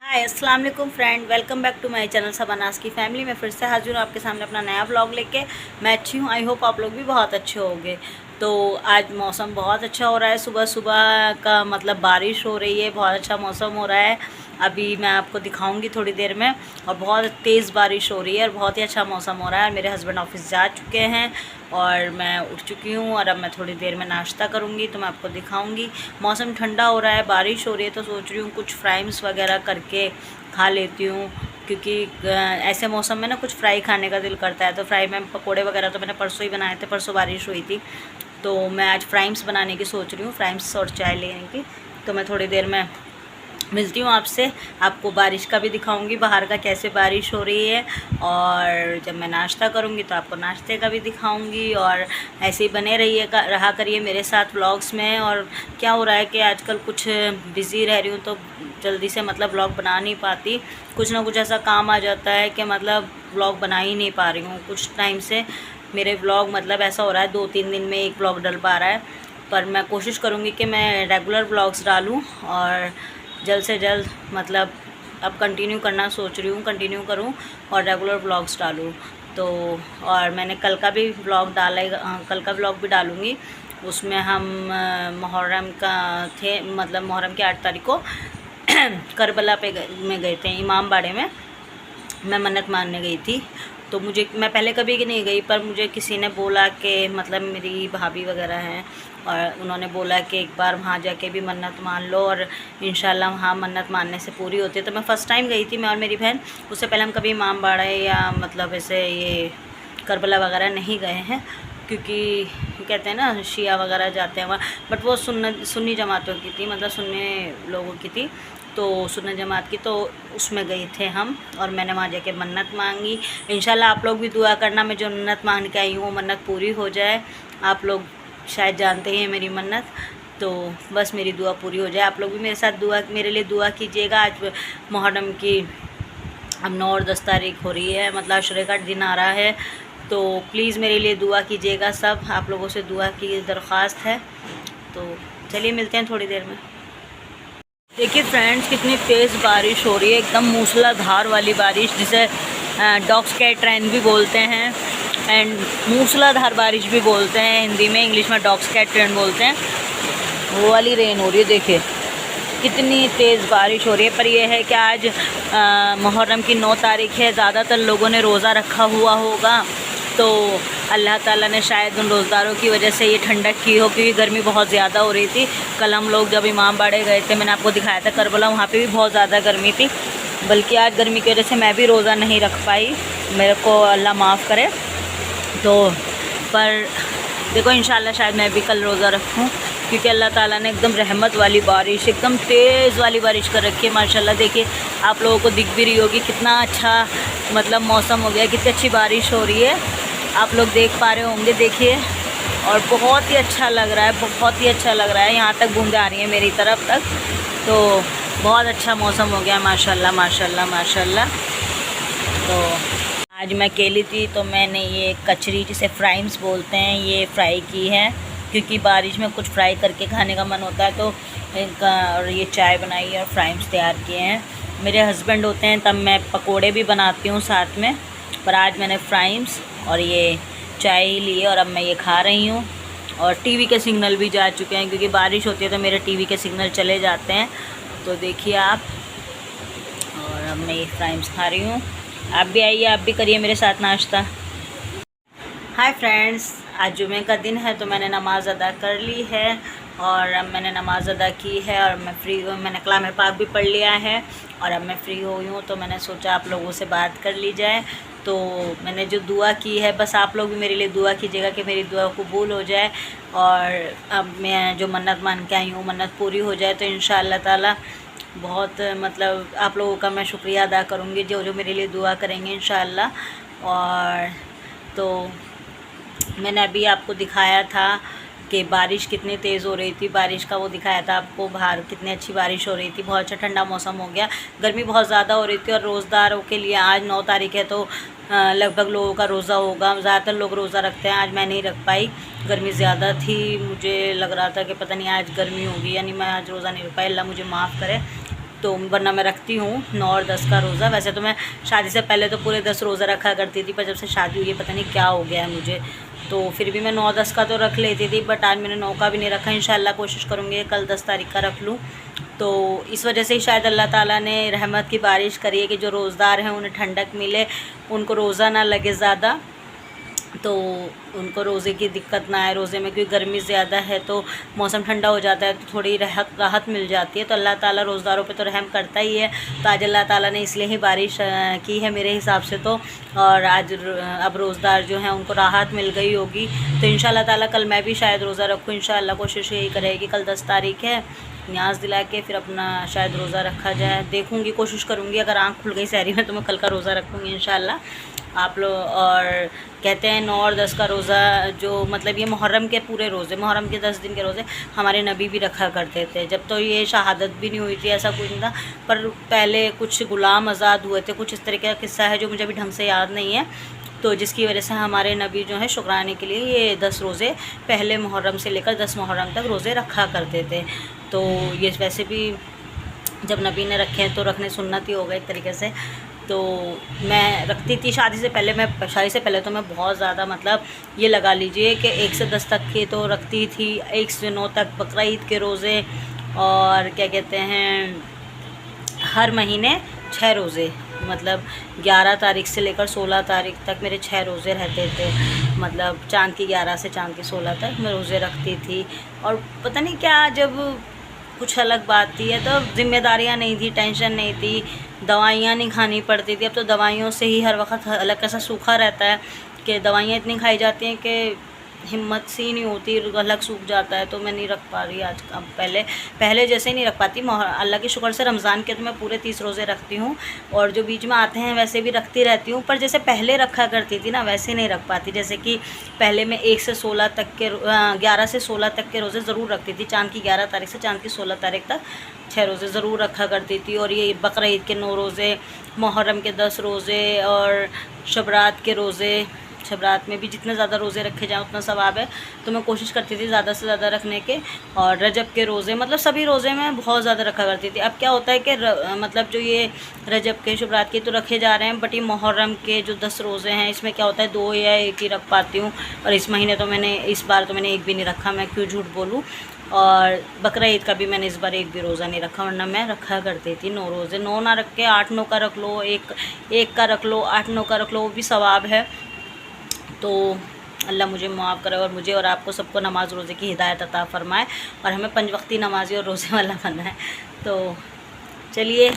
हाय अस्सलाम वालेकुम friend, welcome back to my channel Sabnas की फैमिली में फिर से हाजिर हूँ आपके सामने अपना नया व्लॉग लेके। मैं अच्छी हूँ, आई होप आप लोग भी बहुत अच्छे होंगे। तो आज मौसम बहुत अच्छा हो रहा है, सुबह सुबह का मतलब बारिश हो रही है, बहुत अच्छा मौसम हो रहा है। अभी मैं आपको दिखाऊंगी थोड़ी देर में। और बहुत तेज़ बारिश हो रही है और बहुत ही अच्छा मौसम हो रहा है। मेरे हस्बैंड ऑफिस जा चुके हैं और मैं उठ चुकी हूँ और अब मैं थोड़ी देर में नाश्ता करूँगी तो मैं आपको दिखाऊंगी। मौसम ठंडा हो रहा है, बारिश हो रही है, तो सोच रही हूँ कुछ फ्राइम्स वगैरह करके खा लेती हूँ, क्योंकि ऐसे मौसम में ना कुछ फ्राई खाने का दिल करता है। तो फ्राई में पकोड़े वगैरह तो मैंने परसों ही बनाए थे, परसों बारिश हुई थी, तो मैं आज फ्राइम्स बनाने की सोच रही हूँ, फ्राइम्स और चाय लेने की। तो मैं थोड़ी देर में मिलती हूँ आपसे, आपको बारिश का भी दिखाऊंगी, बाहर का कैसे बारिश हो रही है। और जब मैं नाश्ता करूँगी तो आपको नाश्ते का भी दिखाऊंगी। और ऐसे ही बने रहा करिए मेरे साथ व्लॉग्स में। और क्या हो रहा है कि आजकल कुछ बिज़ी रह रही हूँ तो जल्दी से मतलब व्लॉग बना नहीं पाती, कुछ ना कुछ ऐसा काम आ जाता है कि मतलब व्लॉग बना ही नहीं पा रही हूँ। कुछ टाइम से मेरे व्लॉग मतलब ऐसा हो रहा है 2-3 दिन में एक व्लॉग डल पा रहा है, पर मैं कोशिश करूँगी कि मैं रेगुलर व्लॉग्स डालूँ और जल्द से जल्द मतलब अब कंटिन्यू करना सोच रही हूँ, कंटिन्यू करूँ और रेगुलर व्लॉग्स डालूँ। तो और मैंने कल का भी व्लॉग कल का व्लॉग भी डालूँगी। उसमें हम मुहर्रम का थे, मतलब मुहर्रम की 8 तारीख को करबला में गए थे, इमाम बाड़े में मैं मन्नत मानने गई थी। तो मैं पहले कभी नहीं गई, पर मुझे किसी ने बोला कि मतलब मेरी भाभी वगैरह हैं और उन्होंने बोला कि एक बार वहाँ जाके भी मन्नत मान लो और इंशाल्लाह वहाँ मन्नत मानने से पूरी होती है। तो मैं फ़र्स्ट टाइम गई थी, मैं और मेरी बहन। उससे पहले हम कभी इमाम बाड़े या मतलब ऐसे ये करबला वगैरह नहीं गए हैं, क्योंकि कहते हैं ना शिया वगैरह जाते हैं वहाँ, बट वो सुन्नी जमातों की थी, मतलब सुन्नी लोगों की थी, तो सुन्नी जमात की, तो उसमें गए थे हम। और मैंने वहाँ जाके मन्नत मांगी। इंशाल्लाह आप लोग भी दुआ करना, मैं जो मन्नत मांग के आई हूँ वो मन्नत पूरी हो जाए। आप लोग शायद जानते हैं मेरी मन्नत, तो बस मेरी दुआ पूरी हो जाए। आप लोग भी मेरे साथ मेरे लिए दुआ कीजिएगा। आज मुहर्रम की अब 9 और 10 तारीख हो रही है, मतलब अशरे का दिन आ रहा है, तो प्लीज़ मेरे लिए दुआ कीजिएगा। सब आप लोगों से दुआ की दरख्वास्त है। तो चलिए मिलते हैं थोड़ी देर में। देखिए फ्रेंड्स, कितनी तेज़ बारिश हो रही है, एकदम मूसलाधार वाली बारिश, जिसे डॉग्स कैट रेन भी बोलते हैं एंड मूसलाधार बारिश भी बोलते हैं हिंदी में, इंग्लिश में डॉग्स कैट रेन बोलते हैं। वो वाली रेन हो रही है, देखिए कितनी तेज़ बारिश हो रही है। पर यह है कि आज मुहर्रम की 9 तारीख है, ज़्यादातर लोगों ने रोज़ा रखा हुआ होगा, तो अल्लाह ताला ने शायद उन रोज़दारों की वजह से ये ठंडक की हो, क्योंकि गर्मी बहुत ज़्यादा हो रही थी। कल हम लोग जब इमाम बाड़े गए थे, मैंने आपको दिखाया था करबला, वहाँ पे भी बहुत ज़्यादा गर्मी थी। बल्कि आज गर्मी की वजह से मैं भी रोज़ा नहीं रख पाई, मेरे को अल्लाह माफ़ करे। तो पर देखो इंशाल्लाह शायद मैं भी कल रोज़ा रखूँ, क्योंकि अल्लाह ताला ने एकदम रहमत वाली बारिश, एकदम तेज़ वाली बारिश कर रखी है माशाल्लाह। देखिए आप लोगों को दिख भी रही होगी कितना अच्छा मतलब मौसम हो गया, कितनी अच्छी बारिश हो रही है, आप लोग देख पा रहे होंगे, देखिए। और बहुत ही अच्छा लग रहा है, बहुत ही अच्छा लग रहा है, यहाँ तक बूंदें आ रही हैं मेरी तरफ तक, तो बहुत अच्छा मौसम हो गया माशाल्लाह माशाल्लाह माशाल्लाह। तो आज मैं अकेली थी, तो मैंने ये कचरी, जिसे फ्राइम्स बोलते हैं, ये फ्राई की है, क्योंकि बारिश में कुछ फ्राई करके खाने का मन होता है। तो इनका और ये चाय बनाई और फ्राइम्स तैयार किए हैं। मेरे हस्बैंड होते हैं तब मैं पकोड़े भी बनाती हूँ साथ में, पर आज मैंने फ्राइम्स और ये चाय ही ली है और अब मैं ये खा रही हूँ। और टीवी के सिग्नल भी जा चुके हैं, क्योंकि बारिश होती है तो मेरे टीवी के सिग्नल चले जाते हैं। तो देखिए आप, और अब मैं ये फ्राइम्स खा रही हूँ। आप भी आइए, आप भी करिए मेरे साथ नाश्ता। हाय फ्रेंड्स, आज जुमे का दिन है, तो मैंने नमाज़ अदा कर ली है और अब मैंने नमाज़ अदा की है और मैं फ्री हूँ। मैंने कलाम पाक भी पढ़ लिया है और अब मैं फ्री हुई हूँ, तो मैंने सोचा आप लोगों से बात कर ली जाए। तो मैंने जो दुआ की है, बस आप लोग भी मेरे लिए दुआ कीजिएगा कि मेरी दुआ कबूल हो जाए और अब मैं जो मन्नत मान के आई हूँ मन्नत पूरी हो जाए। तो इंशाअल्लाह ताला बहुत मतलब आप लोगों का मैं शुक्रिया अदा करूँगी, जो जो मेरे लिए दुआ करेंगे इंशाअल्लाह। और तो मैंने अभी आपको दिखाया था कि बारिश कितनी तेज़ हो रही थी, बारिश का वो दिखाया था आपको, बाहर कितनी अच्छी बारिश हो रही थी, बहुत अच्छा ठंडा मौसम हो गया। गर्मी बहुत ज़्यादा हो रही थी और रोज़दारों के लिए आज 9 तारीख है, तो लगभग लोगों का रोज़ा होगा, ज़्यादातर लोग रोज़ा रखते हैं। आज मैं नहीं रख पाई, गर्मी ज़्यादा थी, मुझे लग रहा था कि पता नहीं आज गर्मी होगी, यानी मैं आज रोज़ा नहीं रख पाई, अल्लाह मुझे माफ़ करे। तो वरना मैं रखती हूँ 9 और 10 का रोज़ा। वैसे तो मैं शादी से पहले तो पूरे 10 रोज़ा रखा करती थी, पर जब से शादी हुई है पता नहीं क्या हो गया है मुझे, तो फिर भी मैं 9-10 का तो रख लेती थी, बट आज मैंने 9 का भी नहीं रखा। इंशाल्लाह कोशिश करूँगी कल 10 तारीख का रख लूँ। तो इस वजह से ही शायद अल्लाह ताला ने रहमत की बारिश करी है कि जो रोज़दार हैं उन्हें ठंडक मिले, उनको रोज़ा ना लगे ज़्यादा, तो उनको रोज़े की दिक्कत ना आए रोज़े में, क्योंकि गर्मी ज़्यादा है तो मौसम ठंडा हो जाता है तो थोड़ी राहत मिल जाती है। तो अल्लाह ताला रोज़दारों पे तो रहम करता ही है। तो आज अल्लाह ताला ने इसलिए ही बारिश की है मेरे हिसाब से तो, और आज अब रोज़दार जो हैं उनको राहत मिल गई होगी। तो इंशाल्लाह ताला कल मैं भी शायद रोज़ा रखूँ। इंशाल्लाह कोशिश यही करेगी, कल 10 तारीख है, न्याज दिला के फिर अपना शायद रोज़ा रखा जाए। देखूँगी, कोशिश करूँगी, अगर आँख खुल गई सहरी में तो मैं कल का रोज़ा रखूँगी इंशाल्लाह। आप लोग और कहते हैं 9 और 10 का रोज़ा, जो मतलब ये मुहर्रम के पूरे रोज़े, मुहर्रम के 10 दिन के रोज़े हमारे नबी भी रखा करते थे। जब तो ये शहादत भी नहीं हुई थी ऐसा कुछ नहीं था, पर पहले कुछ ग़ुलाम आज़ाद हुए थे, कुछ इस तरीके का किस्सा है जो मुझे अभी ढंग से याद नहीं है। तो जिसकी वजह से हमारे नबी जो है शुक्राने के लिए ये 10 रोज़े पहले मुहर्रम से लेकर 10 मुहर्रम तक रोज़े रखा करते थे। तो ये वैसे भी जब नबी ने रखे हैं तो रखने सुन्नत ही हो गए एक तरीके से। तो मैं रखती थी शादी से पहले तो मैं बहुत ज़्यादा, मतलब ये लगा लीजिए कि 1 से 10 तक के तो रखती थी, 1 से 9 तक बकरा ईद के रोज़े, और क्या कहते हैं हर महीने 6 रोज़े, मतलब 11 तारीख से लेकर 16 तारीख तक मेरे 6 रोज़े रहते थे। मतलब चाँद की 11 से चाँद की 16 तक मैं रोज़े रखती थी। और पता नहीं क्या, जब कुछ अलग बात थी है तो ज़िम्मेदारियाँ नहीं थी, टेंशन नहीं थी, दवाइयाँ नहीं खानी पड़ती थी। अब तो दवाइयों से ही हर वक्त अलग कैसा सूखा रहता है कि दवाइयाँ इतनी खाई जाती हैं कि हिम्मत सी नहीं होती, गलक सूख जाता है। तो मैं नहीं रख पा रही आज, अब पहले जैसे नहीं रख पाती। अल्लाह के शुक्र से रमज़ान के तो मैं पूरे 30 रोज़े रखती हूँ, और जो बीच में आते हैं वैसे भी रखती रहती हूँ, पर जैसे पहले रखा करती थी ना वैसे नहीं रख पाती। जैसे कि पहले मैं 1 से 16 तक के 11 से 16 तक के रोज़े ज़रूर रखती थी। चाँद की 11 तारीख से चाँद की 16 तारीख तक 6 रोज़े ज़रूर रखा करती थी। और ये बकरा ईद के 9 रोज़े, मुहर्रम के 10 रोज़े, और शबरात के रोज़े, शबरात में भी जितने ज़्यादा रोज़े रखे जाएँ उतना सवाब है। तो मैं कोशिश करती थी ज़्यादा से ज़्यादा रखने के। और रजब के रोज़े, मतलब सभी रोज़े मैं बहुत ज़्यादा रखा करती थी। अब क्या होता है कि मतलब जो ये रजब के शबरात के तो रखे जा रहे हैं, बट ये मुहर्रम के जो 10 रोज़े हैं इसमें क्या होता है 2 या 1 ही रख पाती हूँ। और इस बार तो मैंने 1 भी नहीं रखा, मैं क्यों झूठ बोलूँ। और बकरा ईद का भी मैंने इस बार 1 भी रोज़ा नहीं रखा, वरना मैं रखा करती थी 9 रोज़े। 9 ना रख के 8-9 का रख लो, एक का रख लो, 8-9 का रख लो, वो भी सवाब है। तो अल्लाह मुझे माफ़ करे और मुझे और आपको सबको नमाज रोज़े की हिदायत अता फ़रमाए, और हमें 5 वक्ती नमाजी और रोज़े वाला बनाए। तो चलिए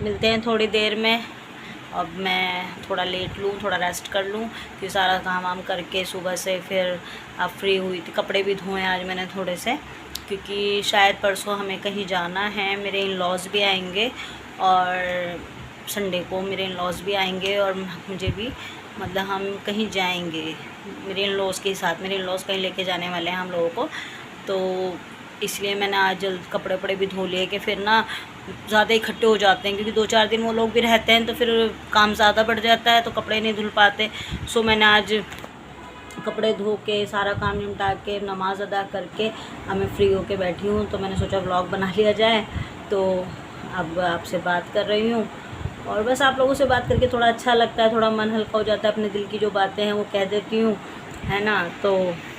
मिलते हैं थोड़ी देर में। अब मैं थोड़ा लेट लूँ, थोड़ा रेस्ट कर लूँ, क्योंकि सारा काम वाम करके सुबह से फिर अब फ्री हुई थी। कपड़े भी धोए आज मैंने थोड़े से, क्योंकि शायद परसों हमें कहीं जाना है। मेरे इन लॉज़ भी आएंगे, और संडे को मेरे इन लॉज़ भी आएंगे, और मुझे भी, मतलब हम कहीं जाएंगे मेरे इन लॉज़ के साथ। मेरे इन लॉज़ कहीं लेके जाने वाले हैं हम लोगों को, तो इसलिए मैंने आज जल्द कपड़े वपड़े भी धो लिए कि फिर ना ज़्यादा इकट्ठे हो जाते हैं, क्योंकि 2-4 दिन वो लोग भी रहते हैं तो फिर काम ज़्यादा बढ़ जाता है, तो कपड़े नहीं धुल पाते। सो मैंने आज कपड़े धो के सारा काम निपटा के नमाज़ अदा करके अब मैं फ्री होके बैठी हूँ। तो मैंने सोचा व्लॉग बना लिया जाए, तो अब आपसे बात कर रही हूँ। और बस आप लोगों से बात करके थोड़ा अच्छा लगता है, थोड़ा मन हल्का हो जाता है, अपने दिल की जो बातें हैं वो कह देती हूँ, है ना। तो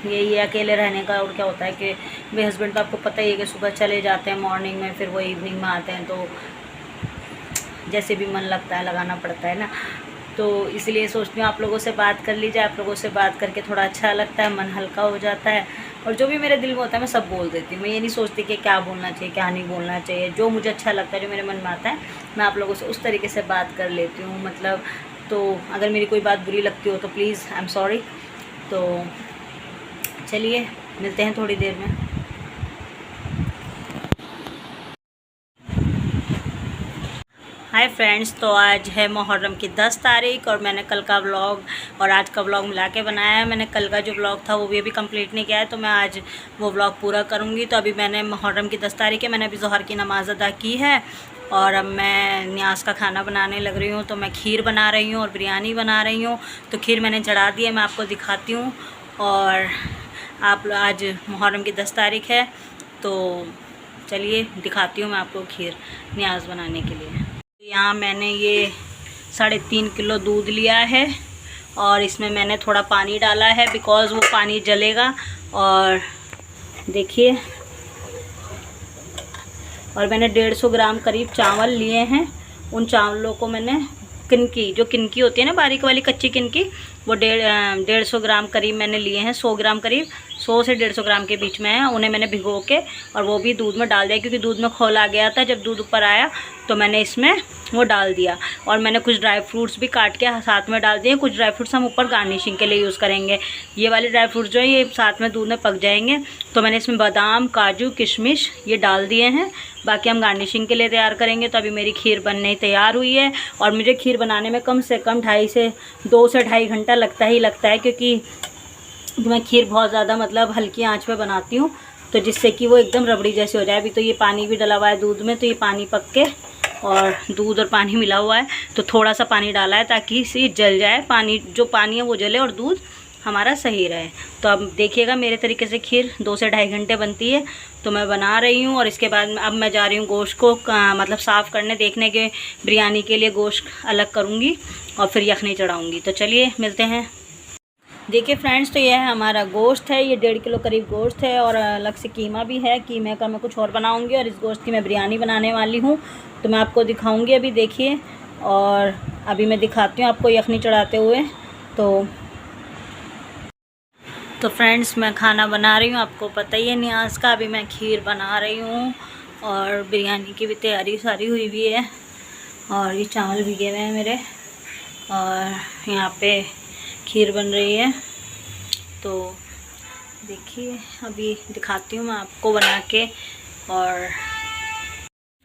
यही है अकेले रहने का। और क्या होता है कि मेरे हस्बैंड तो आपको पता ही है कि सुबह चले जाते हैं मॉर्निंग में, फिर वो इवनिंग में आते हैं, तो जैसे भी मन लगता है लगाना पड़ता है ना। तो इसलिए सोचती हूँ आप लोगों से बात कर लीजिए। आप लोगों से बात करके थोड़ा अच्छा लगता है, मन हल्का हो जाता है, और जो भी मेरे दिल में होता है मैं सब बोल देती हूँ। मैं ये नहीं सोचती कि क्या बोलना चाहिए क्या नहीं बोलना चाहिए। जो मुझे अच्छा लगता है, जो मेरे मन में आता है, मैं आप लोगों से उस तरीके से बात कर लेती हूँ। मतलब तो अगर मेरी कोई बात बुरी लगती हो तो प्लीज़ आई एम सॉरी। तो चलिए मिलते हैं थोड़ी देर में। हाय फ्रेंड्स, तो आज है मुहर्रम की 10 तारीख, और मैंने कल का व्लॉग और आज का व्लॉग मिला के बनाया है। मैंने कल का जो व्लॉग था वो भी अभी कंप्लीट नहीं किया है, तो मैं आज वो व्लॉग पूरा करूँगी। तो अभी मैंने मुहर्रम की 10 तारीख है, मैंने अभी ज़ोहर की नमाज़ अदा की है, और अब मैं न्याज का खाना बनाने लग रही हूँ। तो मैं खीर बना रही हूँ और बिरयानी बना रही हूँ। तो खीर मैंने चढ़ा दी है, मैं आपको दिखाती हूँ। और आप आज मुहर्रम की 10 तारीख है, तो चलिए दिखाती हूँ मैं आपको खीर न्याज बनाने के लिए। यहाँ मैंने ये 3.5 किलो दूध लिया है और इसमें मैंने थोड़ा पानी डाला है बिकॉज़ वो पानी जलेगा। और देखिए, और मैंने 150 ग्राम करीब चावल लिए हैं। उन चावलों को मैंने किनकी होती है ना, बारीक वाली कच्ची किनकी, वो 150 ग्राम करीब मैंने लिए हैं। 100 ग्राम करीब, 100 से 150 ग्राम के बीच में है। उन्हें मैंने भिगो के और वो भी दूध में डाल दिया, क्योंकि दूध में खोल आ गया था। जब दूध ऊपर आया तो मैंने इसमें वो डाल दिया। और मैंने कुछ ड्राई फ्रूट्स भी काट के साथ में डाल दिए। कुछ ड्राई फ्रूट्स हम ऊपर गार्निशिंग के लिए यूज़ करेंगे। ये वाले ड्राई फ्रूट्स जो है ये साथ में दूध में पक जाएंगे। तो मैंने इसमें बादाम, काजू, किशमिश ये डाल दिए हैं। बाकी हम गार्निशिंग के लिए तैयार करेंगे। तो अभी मेरी खीर बनने तैयार हुई है। और मुझे खीर बनाने में कम से कम 2 से 2.5 घंटा लगता है, क्योंकि मैं खीर बहुत ज़्यादा मतलब हल्की आंच पे बनाती हूँ, तो जिससे कि वो एकदम रबड़ी जैसे हो जाए। अभी तो ये पानी भी डला हुआ है दूध में, तो ये पानी पक के, और दूध और पानी मिला हुआ है तो थोड़ा सा पानी डाला है ताकि इसे जल जाए। जो पानी है वो जले और दूध हमारा सही रहे। तो अब देखिएगा मेरे तरीके से खीर 2 से 2.5 घंटे बनती है। तो मैं बना रही हूँ। और इसके बाद अब मैं जा रही हूँ गोश्त को मतलब साफ़ करने, देखने के बिरयानी के लिए गोश्त अलग करूँगी और फिर यखनी चढ़ाऊँगी। तो चलिए मिलते हैं। देखिए फ्रेंड्स, तो यह है हमारा गोश्त है। ये 1.5 किलो करीब गोश्त है और अलग से कीमा भी है। कीमे का मैं कुछ और बनाऊँगी और इस गोश्त की मैं बिरयानी बनाने वाली हूँ। तो मैं आपको दिखाऊँगी अभी, देखिए। और अभी मैं दिखाती हूँ आपको यखनी चढ़ाते हुए। तो फ्रेंड्स, मैं खाना बना रही हूँ, आपको पता ही है न्याज का। अभी मैं खीर बना रही हूँ और बिरयानी की भी तैयारी सारी हुई हुई है। और ये चावल भिगे हुए हैं मेरे, और यहाँ पे खीर बन रही है। तो देखिए अभी दिखाती हूँ मैं आपको बना के। और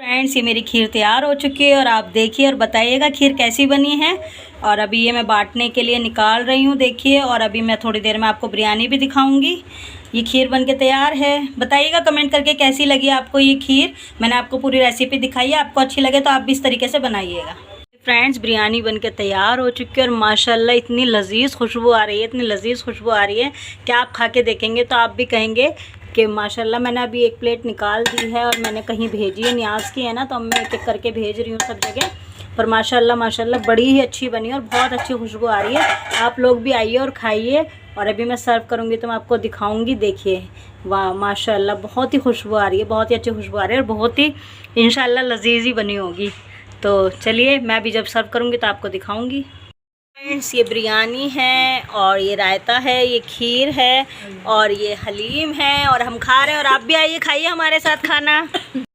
फ्रेंड्स, ये मेरी खीर तैयार हो चुकी है और आप देखिए और बताइएगा खीर कैसी बनी है। और अभी ये मैं बांटने के लिए निकाल रही हूँ, देखिए। और अभी मैं थोड़ी देर में आपको बिरयानी भी दिखाऊंगी। ये खीर बनके तैयार है। बताइएगा कमेंट करके कैसी लगी आपको ये खीर। मैंने आपको पूरी रेसिपी दिखाई है, आपको अच्छी लगे तो आप भी इस तरीके से बनाइएगा। फ्रेंड्स, बिरयानी बनके तैयार हो चुकी है और माशाल्लाह इतनी लजीज़ खुशबू आ रही है, इतनी लजीज़ खुशबू आ रही है कि आप खा के देखेंगे तो आप भी कहेंगे कि माशाल्लाह। मैंने अभी एक प्लेट निकाल दी है और मैंने कहीं भेजी है, न्याज की है ना, तो अब मैं एक एक करके भेज रही हूँ सब जगह। पर माशाल्लाह माशाल्लाह बड़ी ही अच्छी बनी और बहुत अच्छी खुशबू आ रही है। आप लोग भी आइए और खाइए। और अभी मैं सर्व करूँगी तो मैं आपको दिखाऊँगी। देखिए, वाह माशाल्लाह बहुत ही खुशबू आ रही है, बहुत ही अच्छी खुशबू आ रही है और बहुत ही इंशाल्लाह लजीज़ ही बनी होगी। तो चलिए मैं भी जब सर्व करूँगी तो आपको दिखाऊँगी। फ्रेंड्स, ये बिरयानी है और ये रायता है, ये खीर है और ये हलीम है और हम खा रहे हैं। और आप भी आइए, खाइए हमारे साथ खाना।